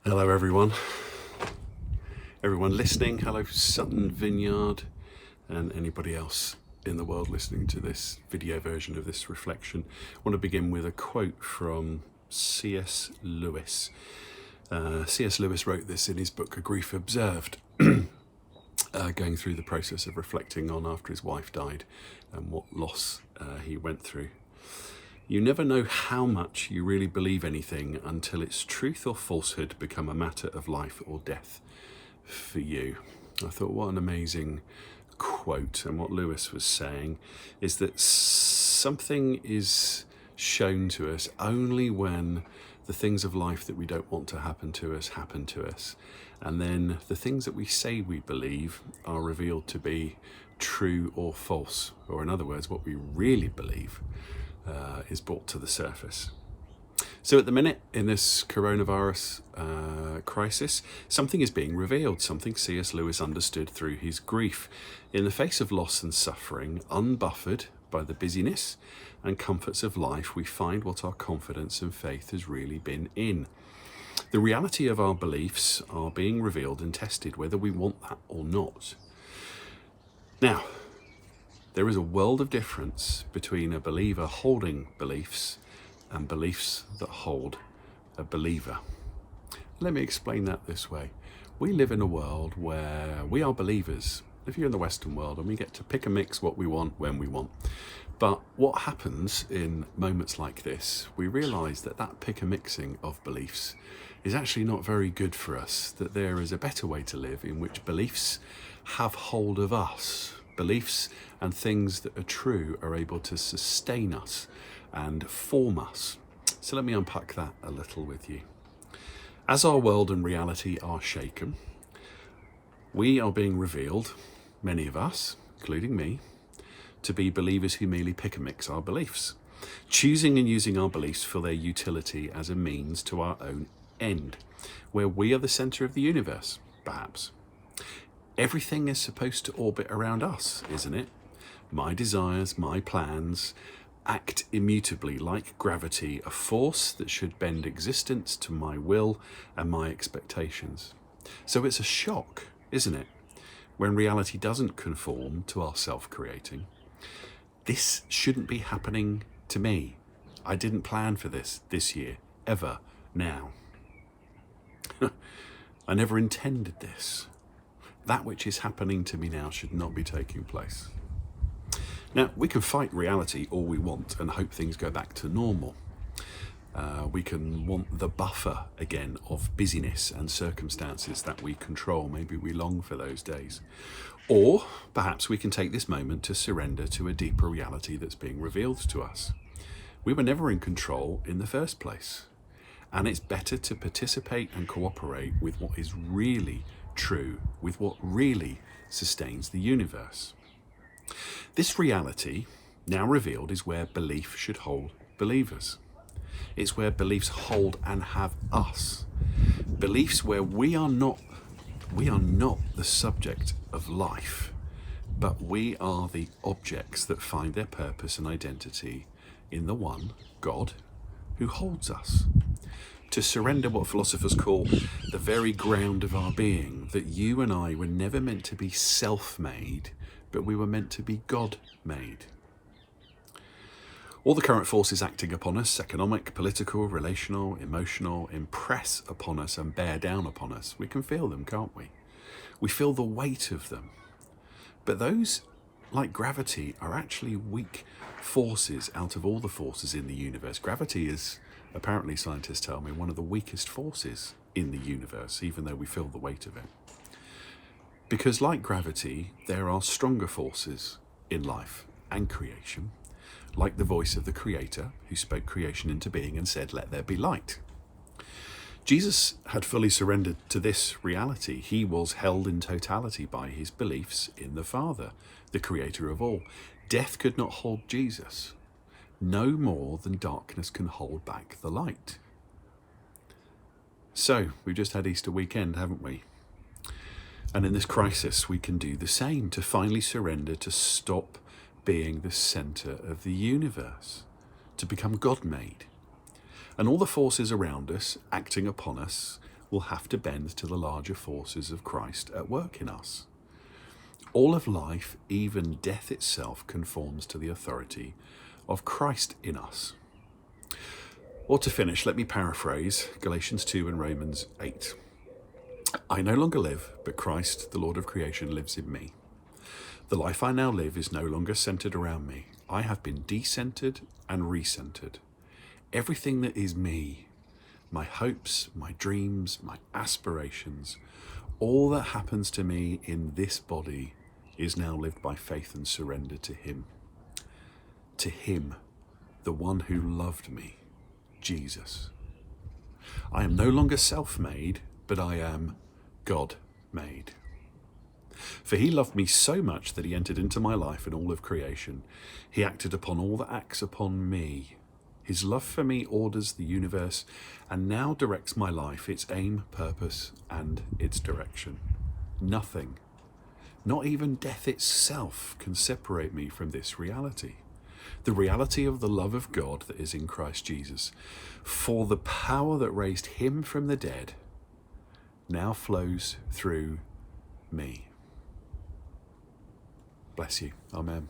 Hello everyone listening. Hello Sutton, Vineyard, and anybody else in the world listening to this video version of this reflection. I want to begin with a quote from C.S. Lewis. C.S. Lewis wrote this in his book A Grief Observed, going through the process of reflecting on after his wife died and what loss he went through. You never know how much you really believe anything until its truth or falsehood become a matter of life or death for you. I thought, what an amazing quote. And what Lewis was saying is that something is shown to us only when the things of life that we don't want to happen to us happen to us. And then the things that we say we believe are revealed to be true or false. Or in other words, what we really believe is brought to the surface. So at the minute, in this coronavirus crisis, something is being revealed, something C.S. Lewis understood through his grief. In the face of loss and suffering, unbuffered by the busyness and comforts of life, we find what our confidence and faith has really been in. The reality of our beliefs are being revealed and tested, whether we want that or not. Now, there is a world of difference between a believer holding beliefs and beliefs that hold a believer. Let me explain that this way. We live in a world where we are believers. If you're in the Western world, and we get to pick and mix what we want when we want. But what happens in moments like this, we realise that that pick and mixing of beliefs is actually not very good for us, that there is a better way to live in which beliefs have hold of us. Beliefs and things that are true are able to sustain us and form us. So let me unpack that a little with you. As our world and reality are shaken, we are being revealed, many of us, including me, to be believers who merely pick and mix our beliefs, choosing and using our beliefs for their utility as a means to our own end, where we are the centre of the universe, perhaps. Everything is supposed to orbit around us, isn't it? My desires, my plans, act immutably like gravity, a force that should bend existence to my will and my expectations. So it's a shock, isn't it, when reality doesn't conform to our self-creating. This shouldn't be happening to me. I didn't plan for this year, ever, now. I never intended this. That which is happening to me now should not be taking place. Now, we can fight reality all we want and hope things go back to normal. We can want the buffer again of busyness and circumstances that we control. Maybe we long for those days. Or perhaps we can take this moment to surrender to a deeper reality that's being revealed to us. We were never in control in the first place. And it's better to participate and cooperate with what is really true, with what really sustains the universe. This reality, now revealed, is where belief should hold believers. It's where beliefs hold and have us. Beliefs where we are not the subject of life, but we are the objects that find their purpose and identity in the one, God, who holds us. To surrender what philosophers call the very ground of our being, that you and I were never meant to be self-made, but we were meant to be God-made. All the current forces acting upon us, economic, political, relational, emotional, impress upon us and bear down upon us. We can feel them, can't we? We feel the weight of them. But those, like gravity, are actually weak forces out of all the forces in the universe. Gravity is, apparently scientists tell me, one of the weakest forces in the universe, even though we feel the weight of it. Because like gravity, there are stronger forces in life and creation, like the voice of the Creator who spoke creation into being and said, "Let there be light." Jesus had fully surrendered to this reality. He was held in totality by his beliefs in the Father, the Creator of all. Death could not hold Jesus, no more than darkness can hold back the light. So, we've just had Easter weekend, haven't we? And in this crisis, we can do the same, to finally surrender, to stop being the centre of the universe, to become God-made. And all the forces around us, acting upon us, will have to bend to the larger forces of Christ at work in us. All of life, even death itself, conforms to the authority of Christ in us. Or to finish, let me paraphrase Galatians 2 and Romans 8. I no longer live, but Christ, the Lord of creation, lives in me. The life I now live is no longer centered around me. I have been decentered and recentered. Everything that is me, my hopes, my dreams, my aspirations, all that happens to me in this body is now lived by faith and surrender to Him. To Him, the one who loved me, Jesus. I am no longer self-made, but I am God-made. For He loved me so much that He entered into my life and all of creation. He acted upon all that acts upon me. His love for me orders the universe and now directs my life, its aim, purpose, and its direction. Nothing, not even death itself, can separate me from this reality. The reality of the love of God that is in Christ Jesus. For the power that raised Him from the dead now flows through me. Bless you. Amen.